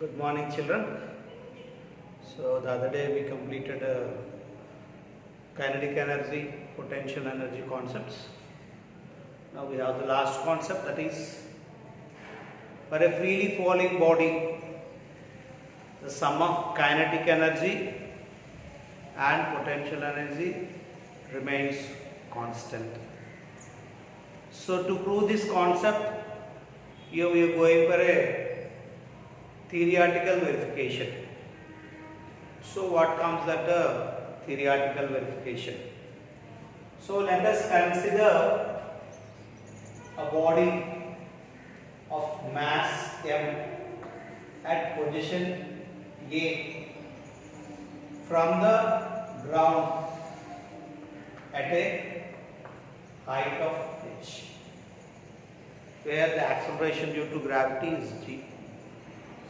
Good morning, children. So the other day we completed kinetic energy, potential energy concepts. Now we have the last concept, that is, for a freely falling body, the sum of kinetic energy and potential energy remains constant. So to prove this concept, here we are going for a theoretical verification. So what comes under theoretical verification? So let us consider a body of mass m at position A from the ground at a height of h, where the acceleration due to gravity is g.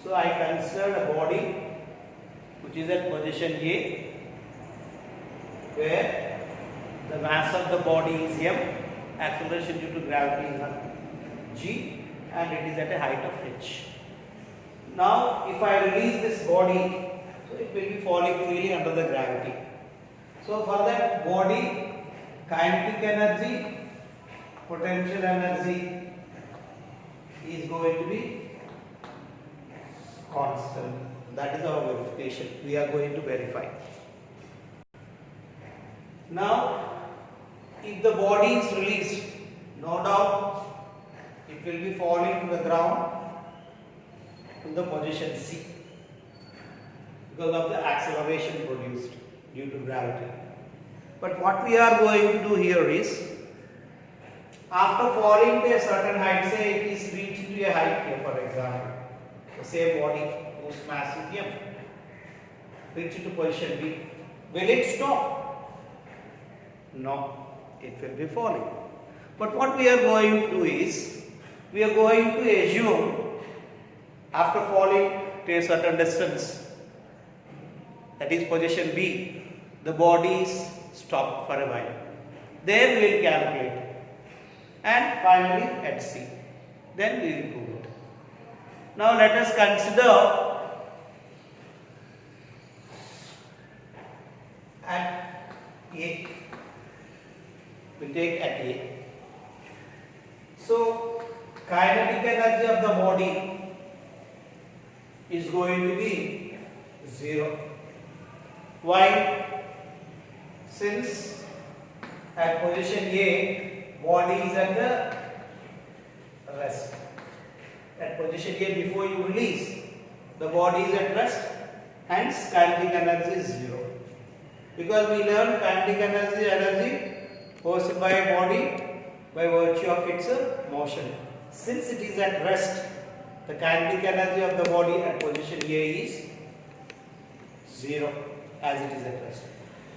So I consider a body which is at position A, where the mass of the body is m, acceleration due to gravity is g, and it is at a height of h. Now if I release this body, so it will be falling freely under the gravity. So for that body, kinetic energy, potential energy is going to be constant. That is our verification. We are going to verify. Now, if the body is released, no doubt it will be falling to the ground in the position C because of the acceleration produced due to gravity. But what we are going to do here is, after falling to a certain height, say it is reached to a height here, for example, the same body whose mass is m, reached to position B, will it stop? No, it will be falling. But what we are going to do is, we are going to assume after falling to a certain distance, that is position B, the body is stopped for a while. Then we will calculate and finally at C. Then we will prove it. Now let us consider at A. We take at A. So kinetic energy of the body is going to be 0. Why? Since at position A, body is at the rest. At position A, before you release, the body is at rest, hence kinetic energy is 0. Because we learned kinetic energy posed by a body by virtue of its motion. Since it is at rest, the kinetic energy of the body at position A is 0, as it is at rest.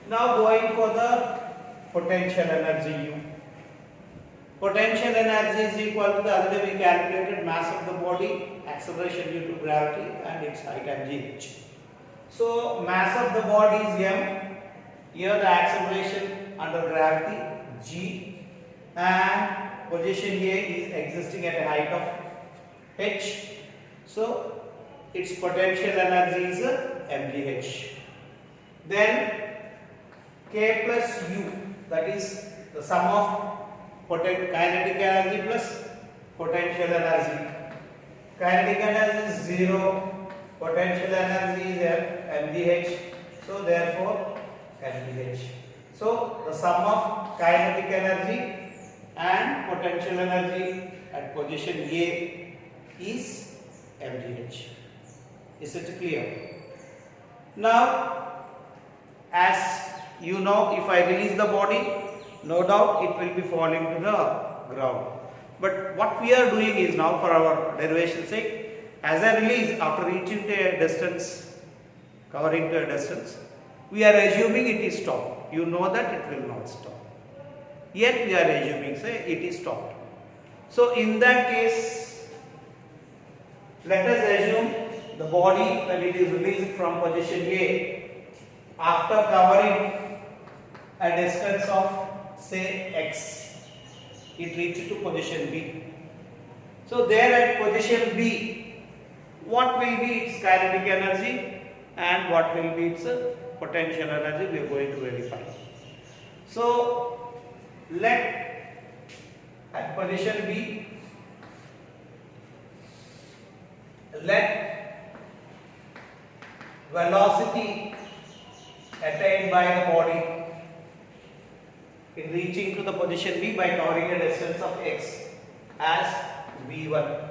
Now going for the potential energy U. Potential energy is equal to, the other day we calculated mass of the body, acceleration due to gravity, and its height mgh. So mass of the body is m, here the acceleration under gravity g, and position A is existing at a height of h. So its potential energy is mgh. Then k plus u, that is the sum of kinetic energy plus potential energy. Kinetic energy is 0, potential energy is mgh, so therefore mgh. So the sum of kinetic energy and potential energy at position A is mgh. Is it clear? Now, as you know, if I release the body, no doubt it will be falling to the ground. But what we are doing is, now for our derivation sake, as I release after reaching to a distance, covering to a distance, we are assuming it is stopped. You know that it will not stop. Yet we are assuming, say, it is stopped. So in that case, let us assume the body, when it is released from position A, after covering a distance of say x, it reached to position B. So there at position B, what will be its kinetic energy and what will be its potential energy, we are going to verify. So let at position B, let velocity attained by the body in reaching to the position B by covering a distance of x as v1.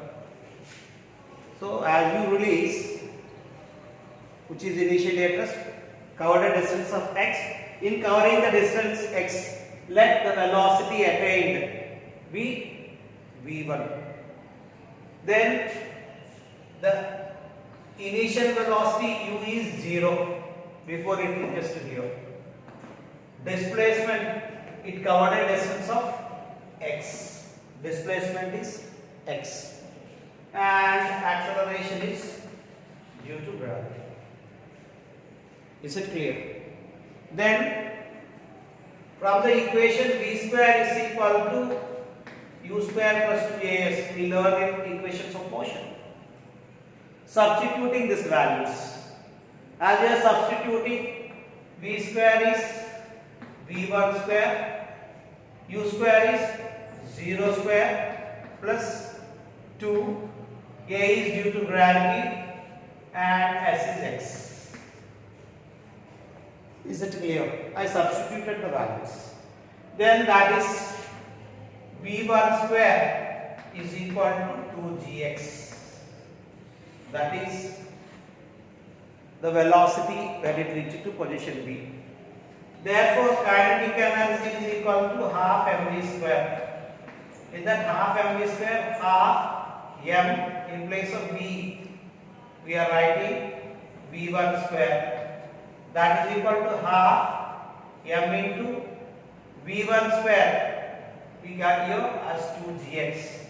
So as you release, which is initially at rest, covered a distance of x. In covering the distance x, let the velocity attained be v1. Then the initial velocity u is 0 before it reaches to here. Displacement, it covered a distance of x. Displacement is x. And acceleration is due to gravity. Is it clear? Then from the equation v square is equal to u square plus 2as, we learn in equations of motion. Substituting these values, as we are substituting, v square is v1 square, u square is 0 square plus 2, a is due to gravity and s is x. Is it clear? I substituted the values. Then that is v1 square is equal to 2gx. That is the velocity when it reaches to position B. Therefore, kinetic energy is equal to half mv square. In that half mv square, half m in place of v, we are writing v1 square. That is equal to half m into v1 square. We got here as 2gx.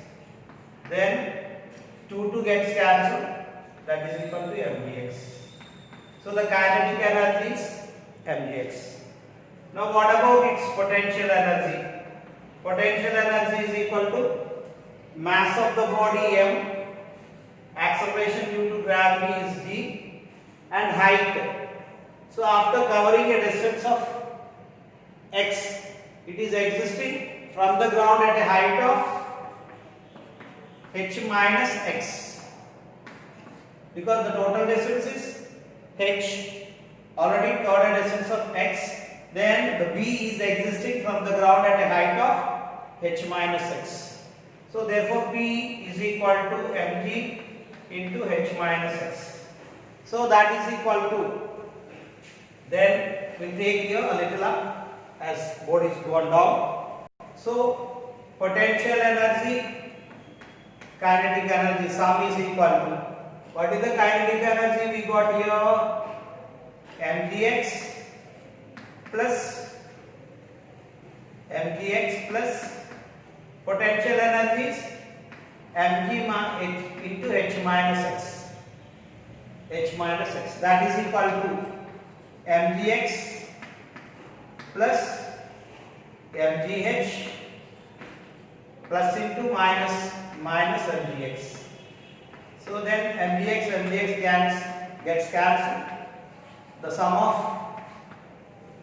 Then 2 gets cancelled. That is equal to mgx. So the kinetic energy is mgx. Now what about its potential energy? Potential energy is equal to mass of the body m, acceleration due to gravity is g, and height. So after covering a distance of x, it is existing from the ground at a height of h minus x. Because the total distance is h, already covered a distance of x, then the b is existing from the ground at a height of h minus x. So therefore p is equal to mg into h minus x. So that is equal to, then we take here a little up as board is gone down. So potential energy, kinetic energy sum is equal to, what is the kinetic energy we got here? mgx plus potential energy is mg into h minus x. h minus x, that is equal to mgx plus mgh plus into minus mgx. So then mgx gets cancelled. The sum of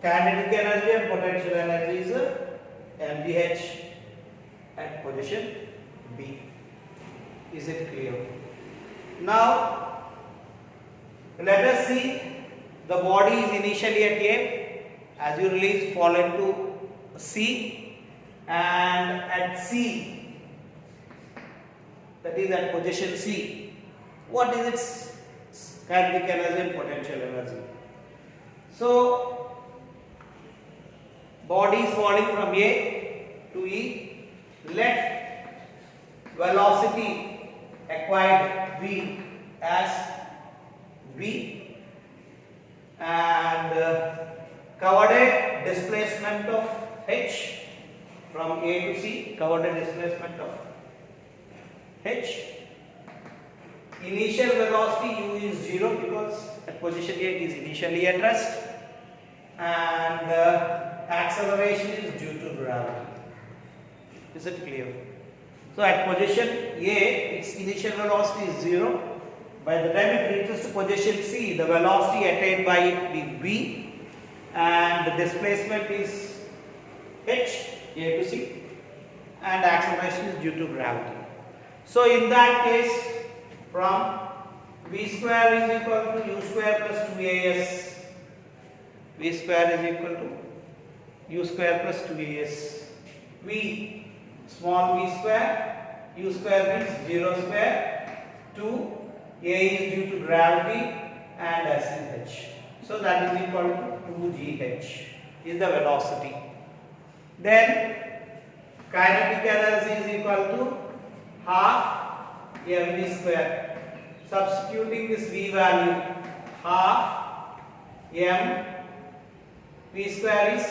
kinetic energy and potential energy is mgh at position B. Is it clear? Now let us see, the body is initially at A, as you release fall into C, and at C, that is at position C, what is its kinetic energy and potential energy? So body is falling from A to E, let velocity acquired V as V and covered a displacement of H from A to C, covered a displacement of H. Initial velocity u is 0 because at position A it is initially at rest, and acceleration is due to gravity. Is it clear? So at position A its initial velocity is 0, By the time it reaches to position C, the velocity attained by it will be V, and the displacement is h, A to C, and acceleration is due to gravity. So in that case, from V square is equal to U square plus 2AS. V square is equal to U square plus 2AS. V, small v square, U square means 0 square, 2, A is due to gravity, and S is h. So that is equal to 2gh is the velocity. Then kinetic energy is equal to half mv square. Substituting this v value, half m v square is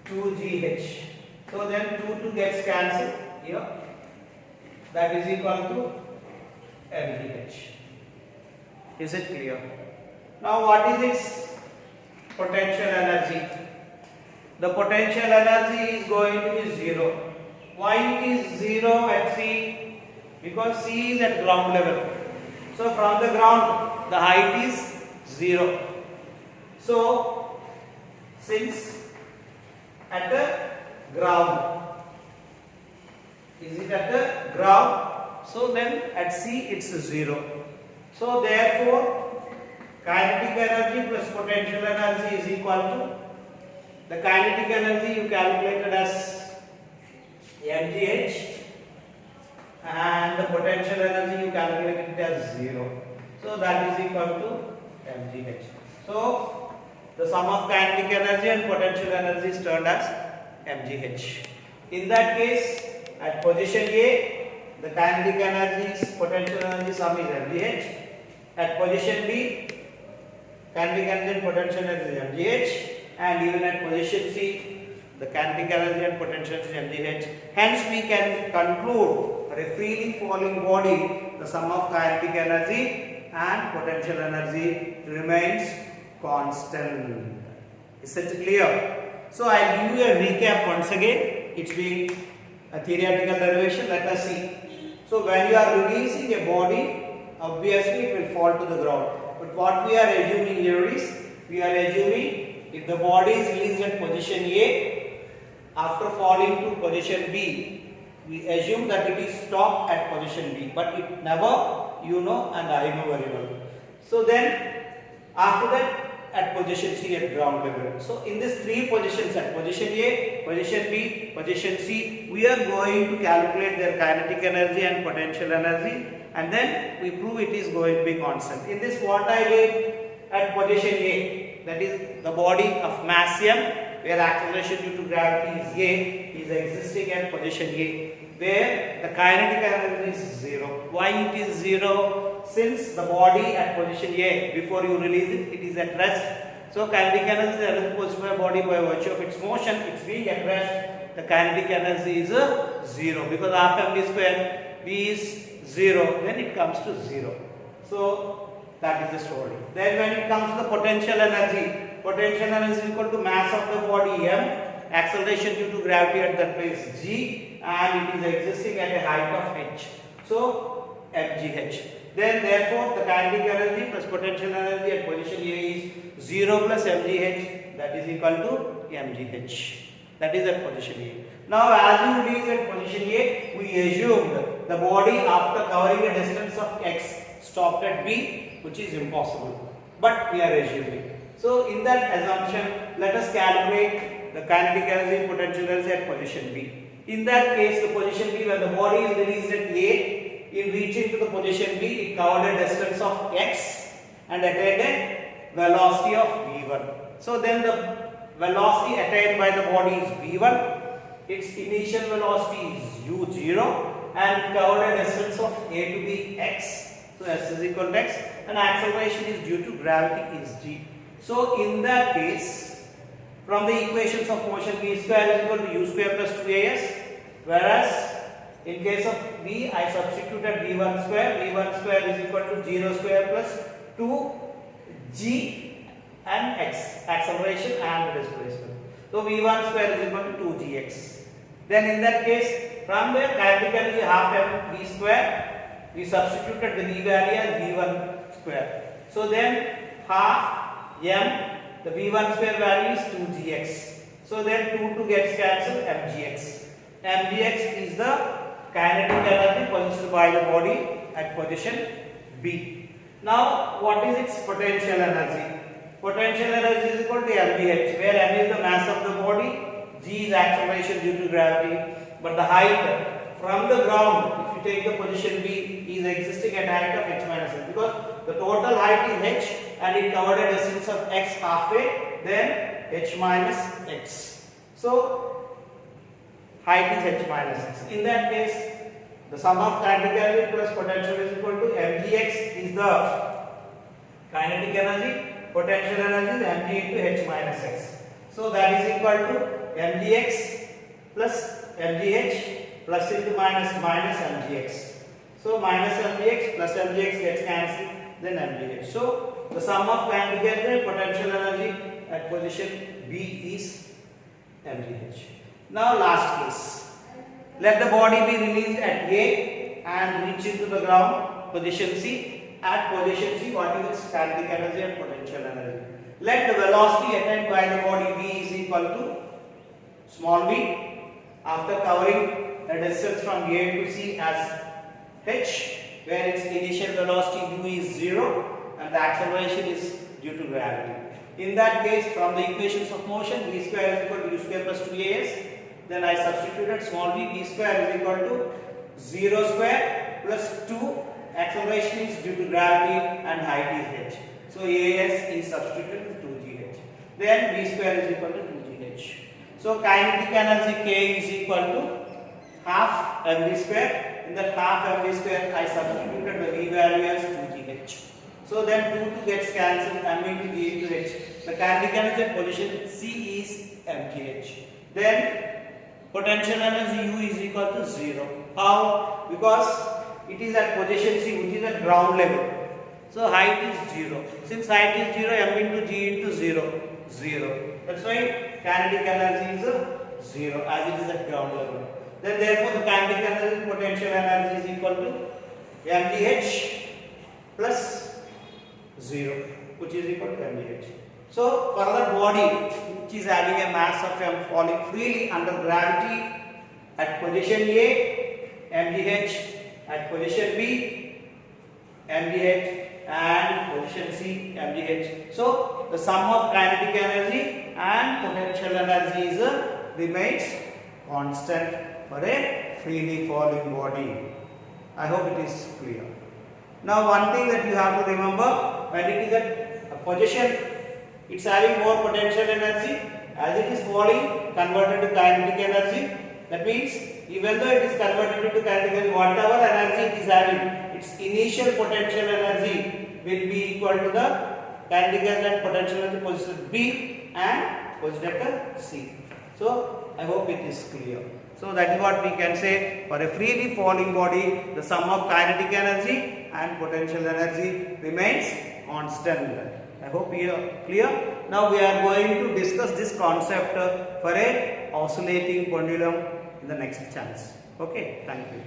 2gh. So then 2 gets cancelled here. That is equal to mgh. Is it clear? Now what is its potential energy? The potential energy is going to be 0. Why it is 0 at C? Because C is at ground level. So from the ground, the height is 0. So since at the ground, is it at the ground? So then at C it's 0. So therefore kinetic energy plus potential energy is equal to, the kinetic energy you calculated as mgh, and the potential energy you calculated as 0. So that is equal to mgh. So the sum of kinetic energy and potential energy is termed as mgh. In that case, at position A, the kinetic energy, potential energy sum is mgh. At position B, kinetic energy and potential energy is mgh, and even at position C, the kinetic energy and potential energy is mgh. Hence, we can conclude for a freely falling body, the sum of kinetic energy and potential energy remains constant. Is it clear? So, I will give you a recap once again. It's been a theoretical derivation. Let us see. So, when you are releasing a body, obviously it will fall to the ground. But what we are assuming here is, we are assuming if the body is released at position A, after falling to position B, we assume that it is stopped at position B. But it never, you know, and I know very well. So then, after that, at position C at ground level. So in these three positions, at position A, position B, position C, we are going to calculate their kinetic energy and potential energy, and then we prove it is going to be constant. In this, what I did at position A, that is the body of mass m, where acceleration due to gravity is A, is existing at position A, where the kinetic energy is 0. Why it is 0? Since the body at position A, before you release it, it is at rest. So kinetic energy is posed by body by virtue of its motion, it's being at rest. The kinetic energy is 0, because half mv square, v is 0, then it comes to 0. So that is the story. Then when it comes to the potential energy is equal to mass of the body m, acceleration due to gravity at that place g, and it is existing at a height of h. So mgh. Then therefore the kinetic energy plus potential energy at position A is 0 plus mgh, that is equal to mgh. That is at position A. Now as you release at position A, we assumed the body after covering a distance of x stopped at B, which is impossible, but we are assuming. So in that assumption, let us calculate the kinetic energy and potential energy at position B. In that case, the position B, when the body is released at A, in reaching to the position B, it covered a distance of x and attained a velocity of v1. So then the velocity attained by the body is v1, its initial velocity is u0, and covered a distance of A to B x. So s is equal to x, and acceleration is due to gravity is g. So in that case, from the equations of motion, v square is equal to u square plus 2as, whereas in case of v, I substituted v1 square is equal to 0 square plus 2g and x, acceleration and displacement. So v1 square is equal to 2gx. Then in that case, from there kinetic energy half m v square we substituted the V value as V1 square. So then half m, the V1 square value is 2gx. So then 2 gets cancelled, mgx. Mgx is the kinetic energy possessed by the body at position B. Now what is its potential energy? Potential energy is equal to mgh, where m is the mass of the body, g is acceleration due to gravity, but the height from the ground, if you take the position B, is existing at height of h minus x, because the total height is h and it covered a distance of x halfway, then h minus x. So height is h minus x. In that case, the sum of kinetic energy plus potential is equal to mgx is the kinetic energy, potential energy is mg into h minus x. So that is equal to mgx plus mgh plus into minus mgx. So minus mgx plus mgx gets cancelled, then mgh. So the sum of kinetic energy, potential energy at position B is mgh. Now last case. Let the body be released at A and reach into the ground, position C. At position C, what is its kinetic energy and potential energy? Let the velocity attained by the body V is equal to small v after covering a distance from A to C as h, where its initial velocity u is 0 and the acceleration is due to gravity. In that case, from the equations of motion, v square is equal to u square plus 2as. Then I substituted small v square is equal to 0 square plus 2, acceleration is due to gravity and height is h. So as is substituted to 2gh. Then v square is equal to 2gh. So kinetic energy k is equal to half mv square. In that half mv square I substituted the v value as 2gh. So then 2 gets cancelled, m into g into h. The kinetic energy at position C is mgh. Then potential energy u is equal to 0. How? Because it is at position C, which is at ground level. So height is 0. Since height is 0, m into g into 0, 0. That's why kinetic energy is 0 as it is at ground level. Then therefore the kinetic energy, potential energy is equal to mgh plus 0, which is equal to mgh. So for the body which is having a mass of m falling freely under gravity at position A, mgh, at position B, mgh, and position C, mgh. So the sum of kinetic energy and potential energy is remains constant for a freely falling body. I hope it is clear. Now one thing that you have to remember, when it is at a position, it's having more potential energy. As it is falling, converted to kinetic energy. That means even though it is converted into kinetic energy, whatever energy it is having, its initial potential energy will be equal to the kinetic energy and potential energy position B and position at C. So I hope it is clear. So that is what we can say, for a freely falling body, the sum of kinetic energy and potential energy remains constant. I hope you are clear. Now we are going to discuss this concept for a oscillating pendulum in the next chance. Okay, thank you.